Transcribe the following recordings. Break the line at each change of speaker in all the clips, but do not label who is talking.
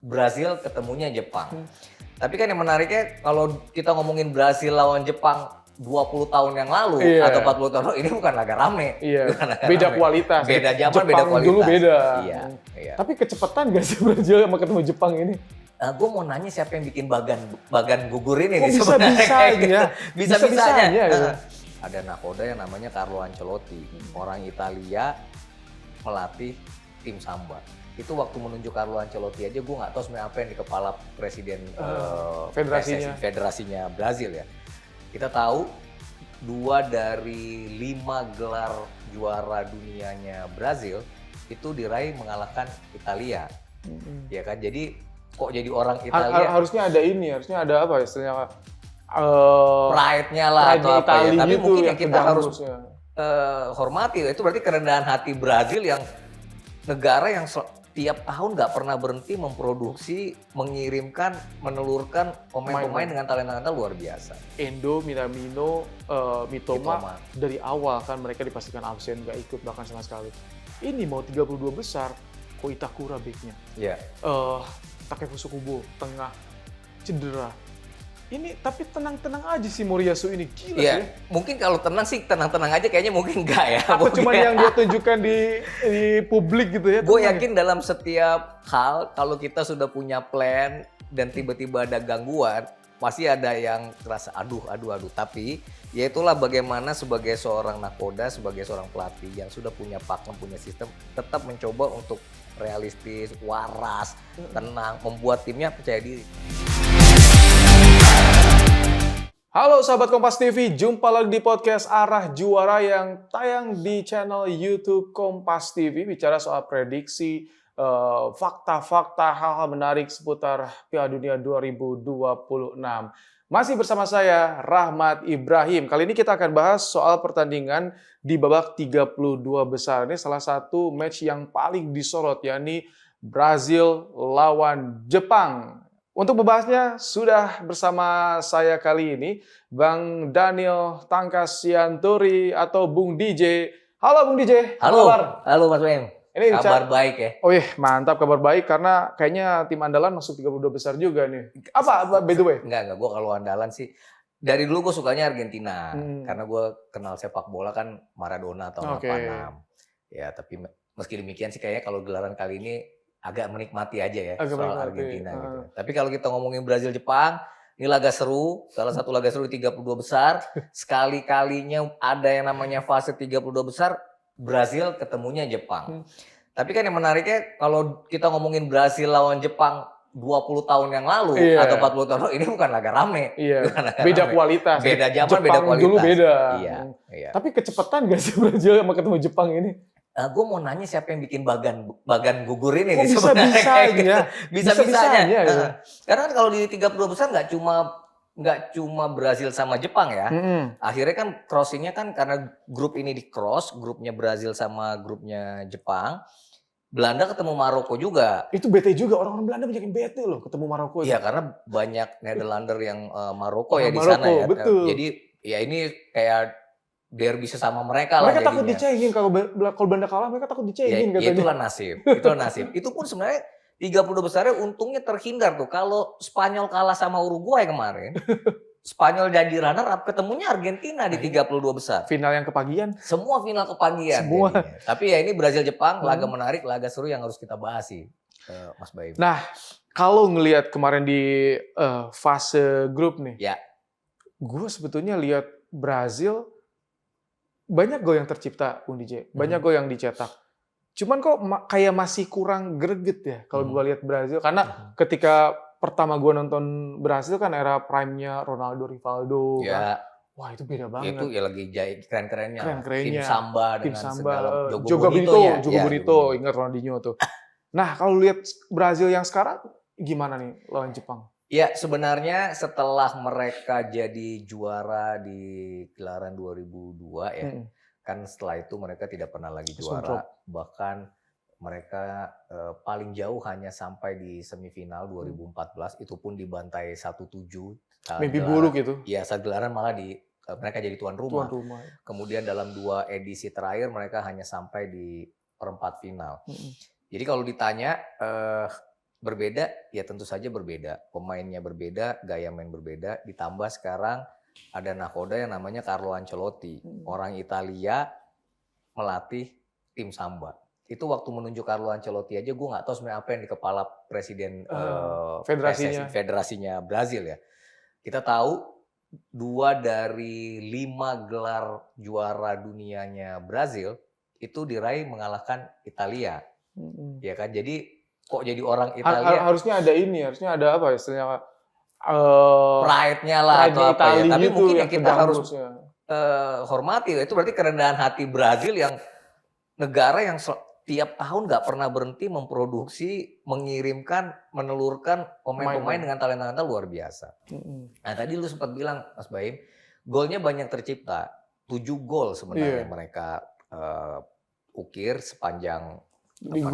Brazil ketemunya Jepang. Tapi kan yang menariknya kalau kita ngomongin Brazil lawan Jepang 20 tahun yang lalu atau 40 tahun lalu, ini bukan laga rame.
Iya.
Bukan laga
Beda
rame.
kualitas.
Beda zaman,
Jepang
beda kualitas.
dulu beda.
Iya, iya.
Tapi kecepatan gak sih Brazil sama ketemu Jepang ini?
Gue mau nanya siapa yang bikin bagan gugur ini nih
sebenarnya.
Bisa-bisanya.
Ya.
Ada nakoda yang namanya Carlo Ancelotti, orang Italia, pelatih tim Samba. Itu waktu menunjuk Carlo Ancelotti aja gue nggak tahu sebenarnya apa yang di kepala presiden federasinya Brazil ya. Kita tahu 2 dari 5 gelar juara dunianya Brazil itu diraih mengalahkan Italia. Ya kan, jadi kok jadi orang Italia
harusnya ada apa istilahnya
pride-nya lah atau apa ya. Tapi
gitu,
mungkin yang kita harus hormati itu berarti kerendahan hati Brazil yang negara yang tiap tahun nggak pernah berhenti memproduksi, mengirimkan, menelurkan pemain-pemain dengan talenta luar biasa.
Endo, Minamino, Mitoma dari awal kan mereka dipastikan absen, nggak ikut bahkan sama sekali. Ini mau 32 besar, kok Itakura backnya.
Iya.
Takefusa Kubo tengah cedera. Ini tapi tenang-tenang aja sih Moriyasu ini, gila
ya.
Ya.
Mungkin kalau tenang sih tenang-tenang aja kayaknya mungkin enggak ya.
Apa cuma yang dia tunjukkan di publik gitu ya?
Gue yakin dalam setiap hal kalau kita sudah punya plan dan tiba-tiba ada gangguan, pasti ada yang terasa aduh. Tapi ya itulah bagaimana sebagai seorang nakoda, sebagai seorang pelatih yang sudah punya pakem, punya sistem, tetap mencoba untuk realistis, waras, tenang, membuat timnya percaya diri.
Halo sahabat Kompas TV, jumpa lagi di podcast Arah Juara yang tayang di channel YouTube Kompas TV. Bicara soal prediksi, fakta-fakta, hal-hal menarik seputar Piala Dunia 2026. Masih bersama saya, Rahmat Ibrahim. Kali ini kita akan bahas soal pertandingan di babak 32 besar. Ini salah satu match yang paling disorot, yakni Brazil lawan Jepang. Untuk membahasnya sudah bersama saya kali ini Bang Daniel Tangkas Sianturi atau Bung DJ. Halo Bung DJ.
Halo Mas Wem. Ini kabar baik ya?
Oh iya, mantap, kabar baik karena kayaknya tim andalan masuk 32 besar juga nih. Apa by the way?
Enggak, gue kalau andalan sih dari dulu gue sukanya Argentina. Karena gue kenal sepak bola kan Maradona tahun 86. Ya, tapi meski demikian sih kayaknya kalau gelaran kali ini agak menikmati aja ya soal Argentina gitu. Tapi kalau kita ngomongin Brazil Jepang, ini laga seru, salah satu laga seru di 32 besar. Sekali-kalinya ada yang namanya fase 32 besar, Brazil ketemunya Jepang. Tapi kan yang menariknya kalau kita ngomongin Brazil lawan Jepang 20 tahun yang lalu atau 40 tahun lalu, ini bukan laga rame.
Iya.
Bukan laga
beda
rame.
kualitas.
Beda zaman,
Jepang
beda kualitas.
Dulu beda.
Iya.
Tapi kecepatan gak sih Brazil sama ketemu Jepang ini?
Gue mau nanya siapa yang bikin bagan gugur ini nih
sebenarnya.
Bisa-bisanya. Karena kan kalau di 32 besar nggak cuma Brazil sama Jepang ya. Akhirnya kan crossingnya kan karena grup ini di cross, grupnya Brazil sama grupnya Jepang. Belanda ketemu Maroko juga.
Itu bete juga, orang-orang Belanda banyak yang bete loh ketemu Maroko.
Iya, karena banyak Netherlander yang Maroko ya di sana ya.
Betul.
Jadi ya ini kayak derby sesama mereka lah.
Mereka takut dicengin kalau Belanda kalah, mereka takut dicengin katanya.
Itulah nasib. Itu pun sebenarnya 32 besarnya untungnya terhindar tuh. Kalau Spanyol kalah sama Uruguay kemarin, Spanyol jadi runner up, ketemunya Argentina di 32 besar.
Final yang kepagian.
Semua final kepagian.
Semua.
Tapi ya ini Brazil Jepang, laga menarik, laga seru yang harus kita bahas sih, Mas Baim.
Nah, kalau ngelihat kemarin di fase grup nih,
ya,
gue sebetulnya lihat Brazil banyak gol yang tercipta, Bung DJ. Banyak gol yang dicetak. Cuman kok kayak masih kurang greget ya kalau gue lihat Brazil. Karena ketika pertama gue nonton Brazil kan era prime-nya Ronaldo, Rivaldo.
Ya.
Kan. Wah itu beda banget.
Itu ya lagi keren-kerennya.
Tim
Samba
tim
dengan
Samba,
Jogo
Bonito, ingat Ronaldinho tuh. Nah kalau lihat Brazil yang sekarang gimana nih lawan Jepang?
Ya sebenarnya setelah mereka jadi juara di gelaran 2002 ya, kan setelah itu mereka tidak pernah lagi juara, bahkan mereka paling jauh hanya sampai di semifinal 2014, itu pun dibantai 1-7.
Mimpi buruk itu.
Iya, saat gelaran malah mereka jadi tuan rumah. Kemudian dalam 2 edisi terakhir mereka hanya sampai di perempat final. Jadi kalau ditanya berbeda, ya tentu saja berbeda. Pemainnya berbeda, gaya main berbeda. Ditambah sekarang ada nakoda yang namanya Carlo Ancelotti. Orang Italia melatih tim Samba. Itu waktu menunjuk Carlo Ancelotti aja gue nggak tahu sebenarnya apa yang di kepala presiden
federasinya.
federasinya Brazil ya. Kita tahu 2 dari 5 gelar juara dunianya Brazil itu diraih mengalahkan Italia. Ya kan, jadi kok jadi orang Italia
harusnya ada apa istilahnya
pride-nya lah atau apa ya. Tapi
gitu
mungkin yang kita harus
ya.
hormati itu berarti kerendahan hati Brazil yang negara yang tiap tahun nggak pernah berhenti memproduksi, mengirimkan, menelurkan pemain-pemain dengan talenta-talenta luar biasa. Nah tadi lu sempat bilang Mas Baim, golnya banyak tercipta. 7 gol sebenarnya mereka ukir sepanjang di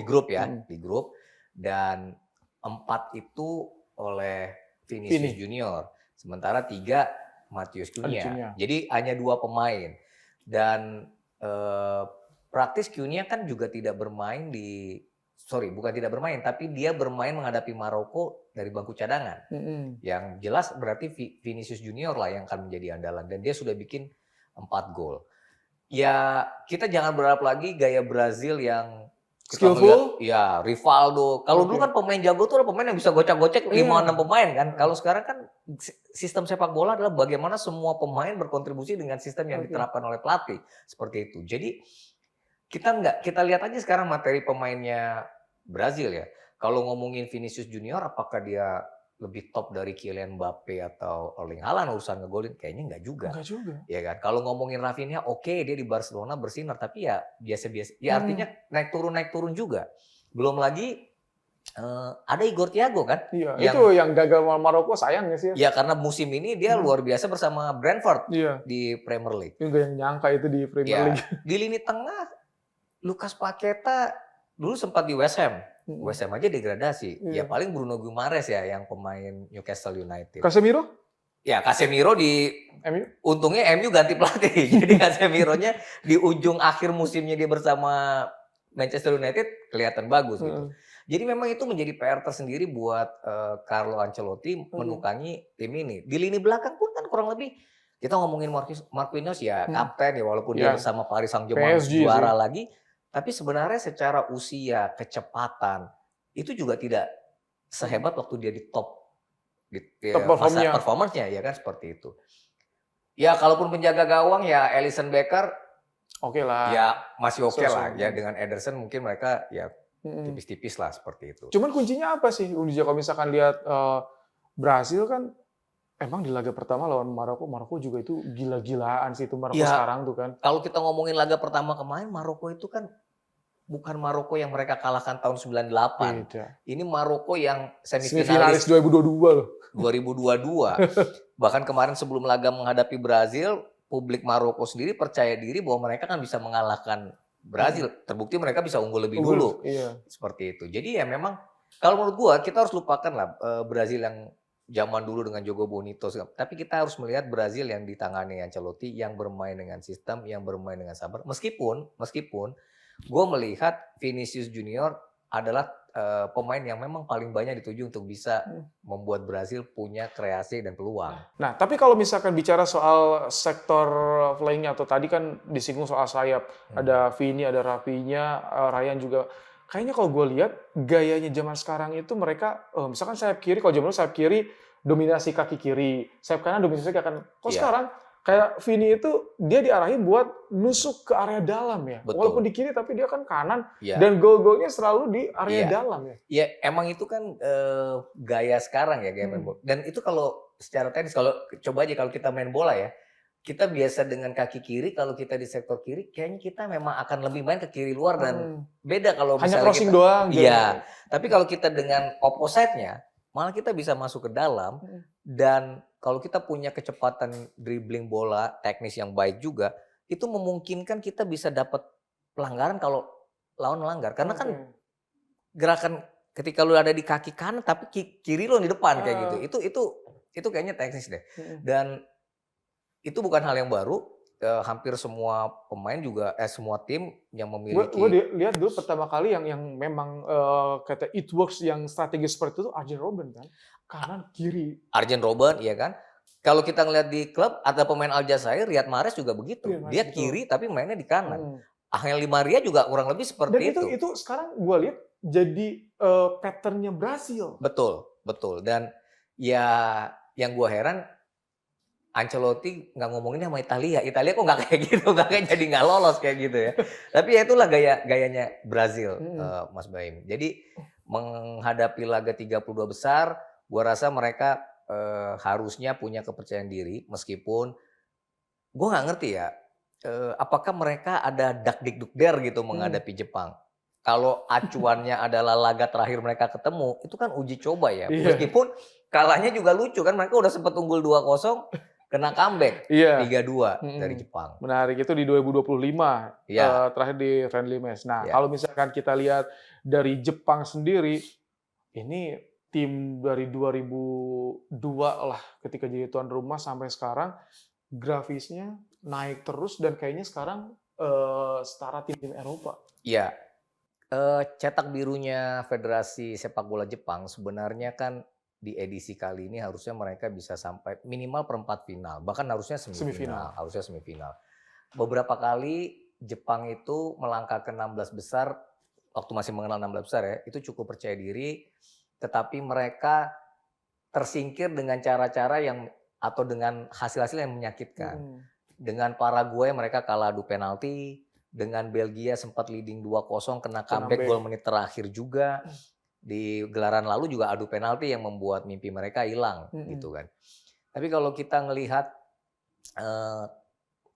grup ya, di grup, dan 4 itu oleh Vinicius Junior, sementara 3 Matheus Cunha. Jadi hanya 2 pemain dan praktis Cunha kan juga tidak bermain tapi dia bermain menghadapi Maroko dari bangku cadangan. Yang jelas berarti Vinicius Junior lah yang akan menjadi andalan dan dia sudah bikin 4 gol. Ya kita jangan berharap lagi gaya Brazil yang
skillful,
ya Rivaldo. Kalau dulu kan pemain jago tuh pemain yang bisa gocek-gocek 5-6 pemain kan. Kalau sekarang kan sistem sepak bola adalah bagaimana semua pemain berkontribusi dengan sistem yang diterapkan oleh pelatih seperti itu. Jadi kita lihat aja sekarang materi pemainnya Brazil ya. Kalau ngomongin Vinicius Junior, apakah dia lebih top dari Kylian Mbappe atau Erling Haaland urusan ngegolin? Kayaknya enggak juga. Ya kan. Kalau ngomongin Rafinha, oke, dia di Barcelona bersinar, tapi ya biasa-biasa. Ya artinya naik turun juga. Belum lagi ada Igor Thiago kan?
Iya, itu yang gagal Maroko sayang ya sih.
Ya karena musim ini dia luar biasa bersama Brentford di Premier League.
Juga yang nyangka itu di Premier League.
Di lini tengah Lucas Paqueta dulu sempat di West Ham. West Ham aja degradasi. Ya paling Bruno Guimaraes ya yang pemain Newcastle United.
Casemiro?
Ya Casemiro di
MU?
Untungnya MU ganti pelatih. Jadi Casemironya di ujung akhir musimnya dia bersama Manchester United kelihatan bagus gitu. Jadi memang itu menjadi PR tersendiri buat Carlo Ancelotti menukangi tim ini. Di lini belakang pun kan kurang lebih kita ngomongin Marquinhos ya kapten ya walaupun dia bersama Paris Saint-Germain juara lagi. Tapi sebenarnya secara usia, kecepatan, itu juga tidak sehebat waktu dia di top performance-nya ya kan seperti itu. Ya kalaupun penjaga gawang ya Alisson Becker
oke lah.
Ya masih oke lah ya dengan Ederson mungkin mereka ya tipis-tipis lah seperti itu.
Cuman kuncinya apa sih Undija kalau misalkan lihat Brasil kan emang di laga pertama lawan Maroko juga itu gila-gilaan sih itu Maroko sekarang tuh kan.
Kalau kita ngomongin laga pertama kemarin Maroko itu kan bukan Maroko yang mereka kalahkan tahun 98. Beda. Ini Maroko yang semifinalis
2022 loh.
2022. Bahkan kemarin sebelum laga menghadapi Brazil, publik Maroko sendiri percaya diri bahwa mereka kan bisa mengalahkan Brazil. Terbukti mereka bisa unggul lebih dulu. Seperti itu. Jadi ya memang kalau menurut gua kita harus lupakan lah Brazil yang zaman dulu dengan Jogo Bonito. Tapi kita harus melihat Brazil yang ditangani Ancelotti yang bermain dengan sistem, yang bermain dengan sabar. Meskipun gue melihat Vinicius Junior adalah pemain yang memang paling banyak dituju untuk bisa membuat Brazil punya kreasi dan peluang.
Nah, tapi kalau misalkan bicara soal sektor flying-nya atau tadi kan disinggung soal sayap, ada Vini, ada Rafinha, Ryan juga. Kayaknya kalau gue lihat gayanya zaman sekarang itu mereka, misalkan sayap kiri, kalau zaman dulu sayap kiri dominasi kaki kiri, sayap kanan dominasi kaki kanan. Kok sekarang kayak Vini itu dia diarahin buat nusuk ke area dalam ya.
Betul.
Walaupun di kiri tapi dia kan kanan dan gol-golnya selalu di area dalam ya.
Ya emang itu kan gaya sekarang ya gaya main bola. Dan itu kalau secara teknis kalau coba aja kalau kita main bola ya. Kita biasa dengan kaki kiri kalau kita di sektor kiri kayaknya kita memang akan lebih main ke kiri luar dan beda kalau
hanya
misalnya
crossing doang.
Iya. Tapi kalau kita dengan opposite-nya malah kita bisa masuk ke dalam dan kalau kita punya kecepatan dribbling bola, teknis yang baik juga, itu memungkinkan kita bisa dapat pelanggaran kalau lawan melanggar. Karena kan gerakan ketika lu ada di kaki kanan tapi kiri lu di depan kayak gitu. Itu kayaknya teknis deh. Dan itu bukan hal yang baru. hampir semua pemain juga semua tim yang memiliki.
Gue lihat dulu pertama kali yang memang kata it works yang strategis seperti itu Arjen Robben kan, kanan kiri.
Arjen Robben, iya kan. Kalau kita ngeliat di klub, ada pemain Aljazair, Riyad Mahrez juga begitu. Dia kiri tapi mainnya di kanan. Angel Di Maria juga kurang lebih seperti
itu. Dan itu sekarang gue lihat jadi patternnya Brasil.
Betul. Dan ya yang gue heran, Ancelotti nggak ngomonginnya sama Italia. Italia kok nggak kayak gitu, nggak kayak jadi nggak lolos kayak gitu ya. Tapi ya itulah gayanya Brazil, Mas Baim. Jadi menghadapi laga 32 besar, gue rasa mereka harusnya punya kepercayaan diri, meskipun gue nggak ngerti ya, apakah mereka ada dak-dik-duk-der gitu menghadapi Jepang. Kalau acuannya adalah laga terakhir mereka ketemu, itu kan uji coba ya. Meskipun kalahnya juga lucu kan, mereka udah sempat unggul 2-0, kena comeback 3-2 dari Jepang.
Menarik, itu di 2025 terakhir di friendly match. Nah, kalau misalkan kita lihat dari Jepang sendiri, ini tim dari 2002 lah ketika jadi tuan rumah sampai sekarang, grafisnya naik terus dan kayaknya sekarang setara tim-tim Eropa.
Iya. Cetak birunya Federasi Sepak Bola Jepang sebenarnya kan di edisi kali ini harusnya mereka bisa sampai minimal perempat final, bahkan harusnya semifinal. Harusnya semifinal. Beberapa kali Jepang itu melangkah ke 16 besar, waktu masih mengenal 16 besar ya, itu cukup percaya diri, tetapi mereka tersingkir dengan cara-cara yang atau dengan hasil-hasil yang menyakitkan. Dengan Paraguay mereka kalah adu penalti, dengan Belgia sempat leading 2-0 kena comeback gol menit terakhir juga. Di gelaran lalu juga adu penalti yang membuat mimpi mereka hilang gitu kan. Tapi kalau kita ngelihat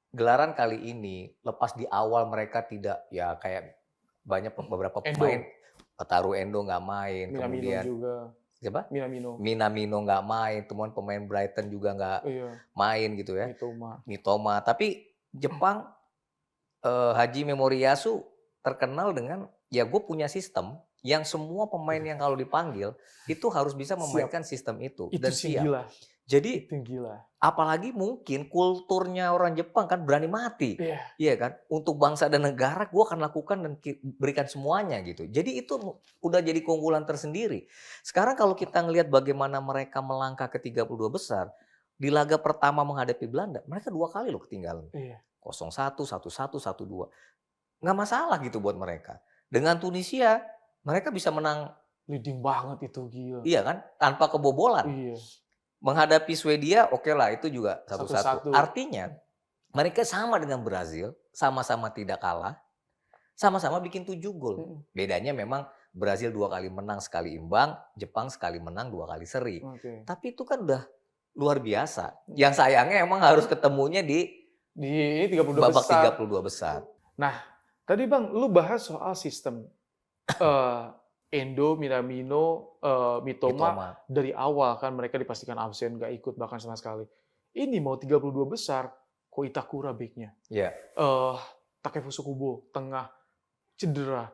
gelaran kali ini, lepas di awal mereka tidak ya kayak banyak beberapa pemain, Wataru Endo nggak main, kemudian
juga.
Siapa? Minamino nggak main, temuan pemain Brighton juga nggak main gitu ya. Mitoma. Tapi Jepang, Hajime Moriyasu terkenal dengan ya gue punya sistem yang semua pemain yang kalau dipanggil itu harus bisa memainkan sistem itu dan siap.
Gila.
Jadi apalagi mungkin kulturnya orang Jepang kan berani mati, iya kan? Untuk bangsa dan negara gue akan lakukan dan berikan semuanya gitu. Jadi itu udah jadi keunggulan tersendiri. Sekarang kalau kita ngelihat bagaimana mereka melangkah ke 32 besar, di laga pertama menghadapi Belanda, mereka 2 kali loh ketinggalan. 0-1, 1-1, 1-2. Nggak masalah gitu buat mereka. Dengan Tunisia, mereka bisa menang.
Leading banget itu, gila.
Iya kan? Tanpa kebobolan. Menghadapi Swedia, oke lah itu juga 1-1. Artinya mereka sama dengan Brazil, sama-sama tidak kalah, sama-sama bikin 7 gol. Bedanya memang Brazil 2 kali menang, sekali imbang, Jepang sekali menang, 2 kali seri. Tapi itu kan udah luar biasa. Yang sayangnya emang harus ketemunya di
32
babak
besar.
32 besar.
Nah, tadi Bang, lu bahas soal sistem. Endo, Minamino, Mitoma dari awal kan mereka dipastikan absen, gak ikut bahkan sama sekali. Ini mau 32 besar, kok Itakura backnya. Takefusa Kubo, tengah, cedera.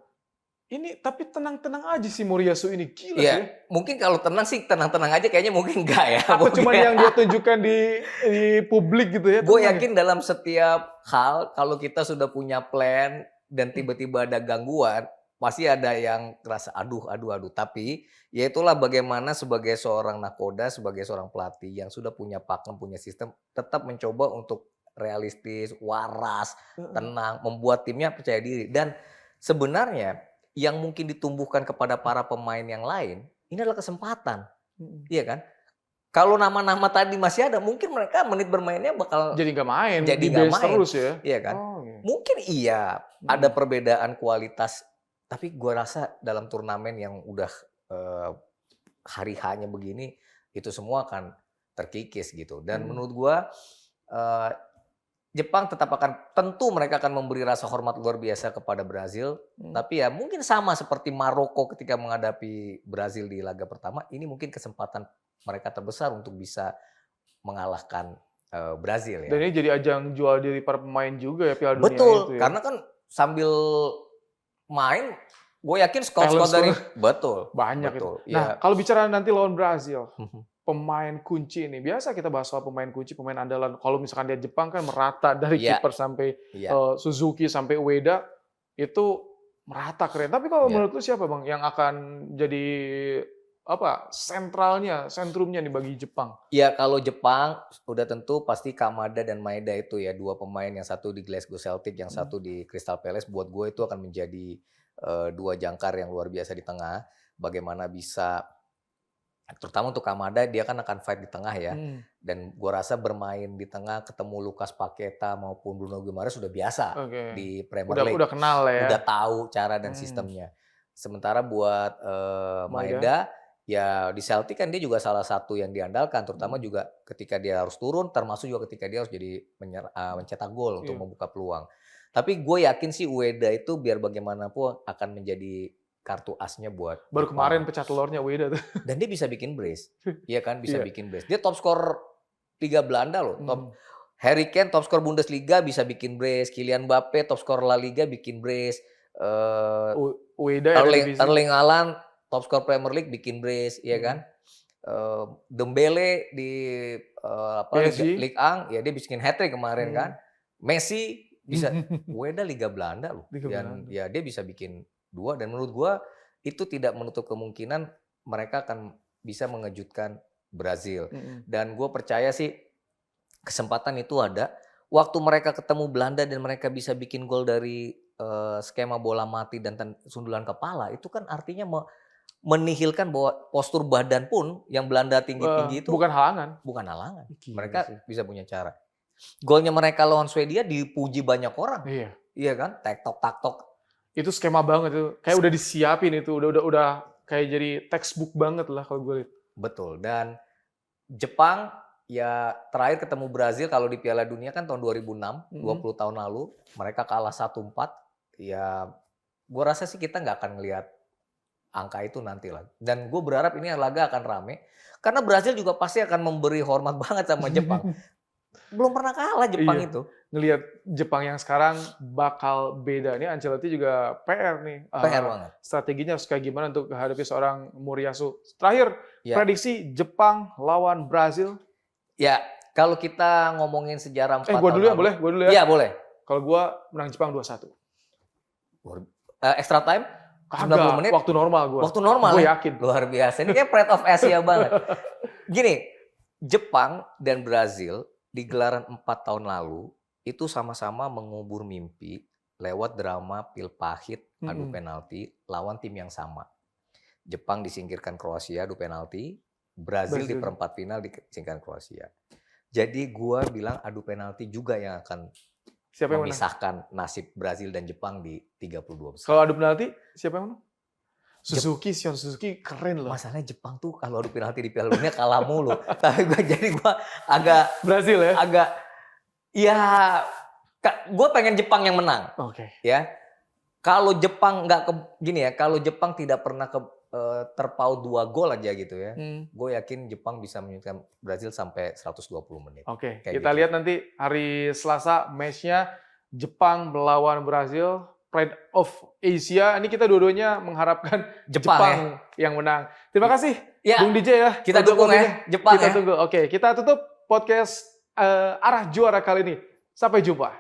Ini tapi tenang-tenang aja sih Moriyasu ini, gila sih.
Mungkin kalau tenang sih tenang-tenang aja kayaknya mungkin enggak ya.
Apa cuma yang dia tunjukkan di publik gitu ya?
Gue yakin dalam setiap hal kalau kita sudah punya plan dan tiba-tiba ada gangguan, pasti ada yang kerasa aduh. Tapi ya itulah bagaimana sebagai seorang nakoda, sebagai seorang pelatih yang sudah punya pakem, punya sistem, tetap mencoba untuk realistis, waras, tenang, membuat timnya percaya diri. Dan sebenarnya yang mungkin ditumbuhkan kepada para pemain yang lain, ini adalah kesempatan. Iya kan? Kalau nama-nama tadi masih ada, mungkin mereka menit bermainnya bakal
jadi nggak main,
jadi nggak main
terus ya.
Iya kan? Mungkin iya ada perbedaan kualitas, tapi gue rasa dalam turnamen yang udah hari H-nya begini, itu semua akan terkikis gitu. Dan menurut gue Jepang tentu mereka akan memberi rasa hormat luar biasa kepada Brazil. Tapi ya mungkin sama seperti Maroko ketika menghadapi Brazil di laga pertama, ini mungkin kesempatan mereka terbesar untuk bisa mengalahkan Brazil ya.
Dan ini jadi ajang jual diri para pemain juga ya Piala Dunia.
Betul,
itu ya.
Karena kan sambil main, gue yakin scout dari betul
banyak
betul.
itu. Nah, kalau bicara nanti lawan Brazil, pemain kunci ini. Biasa kita bahas soal pemain kunci, pemain andalan. Kalau misalkan dia Jepang kan merata dari
Iya.
kiper sampai
Iya.
Suzuki sampai Ueda itu merata keren. Tapi kalau
Iya.
menurut lu siapa Bang yang akan jadi sentralnya, sentrumnya nih bagi Jepang?
Ya kalau Jepang udah tentu pasti Kamada dan Maeda itu ya, dua pemain, yang satu di Glasgow Celtic, yang satu di Crystal Palace. Buat gue itu akan menjadi dua jangkar yang luar biasa di tengah. Bagaimana bisa, terutama untuk Kamada, dia kan akan fight di tengah ya. Dan gue rasa bermain di tengah ketemu Lucas Paqueta maupun Bruno Guimaraes sudah biasa di Premier League.
Udah kenal ya.
Udah tahu cara dan sistemnya. Sementara buat Maeda, ya di Celtic kan dia juga salah satu yang diandalkan, terutama juga ketika dia harus turun, termasuk juga ketika dia harus jadi mencetak gol untuk membuka peluang. Tapi gue yakin sih Ueda itu biar bagaimanapun akan menjadi kartu asnya buat
baru
Jepang.
Kemarin pecah telurnya Ueda tuh.
Dan dia bisa bikin brace. Iya kan, bisa bikin brace. Dia top skor Liga Belanda loh. Harry Kane top skor Bundesliga bisa bikin brace. Kylian Mbappe top skor La Liga bikin brace.
Ueda
Erling Haaland top skor Premier League bikin brace, ya kan? Dembele di Ligue 1 ya dia bikin hat-trick kemarin kan. Messi bisa, Ueda Liga Belanda loh. Dan ya dia bisa bikin 2, dan menurut gua itu tidak menutup kemungkinan mereka akan bisa mengejutkan Brazil. Dan gue percaya sih kesempatan itu ada. Waktu mereka ketemu Belanda dan mereka bisa bikin gol dari skema bola mati dan sundulan kepala, itu kan artinya menihilkan bahwa postur badan pun yang Belanda tinggi-tinggi itu
bukan halangan.
Gila, mereka bisa punya cara. Golnya mereka lawan Swedia dipuji banyak orang. Iya kan? Tak-tok.
Itu skema banget itu. Kayak udah disiapin itu, udah kayak jadi textbook banget lah kalau gue lihat.
Betul. Dan Jepang ya terakhir ketemu Brazil kalau di Piala Dunia kan tahun 2006, 20 tahun lalu, mereka kalah 1-4. Ya gue rasa sih kita nggak akan ngelihat angka itu nanti lah. Dan gue berharap ini laga akan rame. Karena Brazil juga pasti akan memberi hormat banget sama Jepang. Belum pernah kalah Jepang itu.
Ngelihat Jepang yang sekarang bakal beda. Ini Ancelotti juga PR nih.
PR banget.
Strateginya harus kayak gimana untuk menghadapi seorang Moriyasu. Terakhir, prediksi Jepang lawan Brazil.
Ya, kalau kita ngomongin sejarah 4 tahun
gue dulu ya, boleh? Gue dulu ya?
Iya, boleh.
Kalau gue menang Jepang 2-1.
Extra time?
Kagak,
90 menit?
Waktu normal gue.
Waktu normal
gue
ya?
Yakin.
Luar biasa. Ini kayak Pride of Asia banget. Gini, Jepang dan Brazil di gelaran 4 tahun lalu itu sama-sama mengubur mimpi lewat drama pil pahit adu penalti lawan tim yang sama. Jepang disingkirkan Kroasia adu penalti, Brazil di perempat final disingkirkan Kroasia. Jadi gua bilang adu penalti juga yang akan memisahkan nasib Brazil dan Jepang di 32 besar.
Kalau adu penalti siapa yang menang? Shion Suzuki keren loh.
Masalahnya Jepang tuh kalau adu penalti di Piala Dunia kalah mulu. Tapi gua agak
Brazil ya.
Agak gue pengen Jepang yang menang.
Oke.
Ya. Kalau Jepang kalau Jepang tidak pernah terpaut 2 gol aja gitu ya. Gue yakin Jepang bisa menyulitkan Brazil sampai 120 menit.
Oke. Kita lihat nanti hari Selasa match-nya Jepang melawan Brazil. Pride of Asia, ini kita dua-duanya mengharapkan Jepang yang menang. Terima kasih, Bung DJ ya.
Kita dukung ya, Jepang
kita tunggu. Oke, kita tutup podcast Arah Juara kali ini. Sampai jumpa.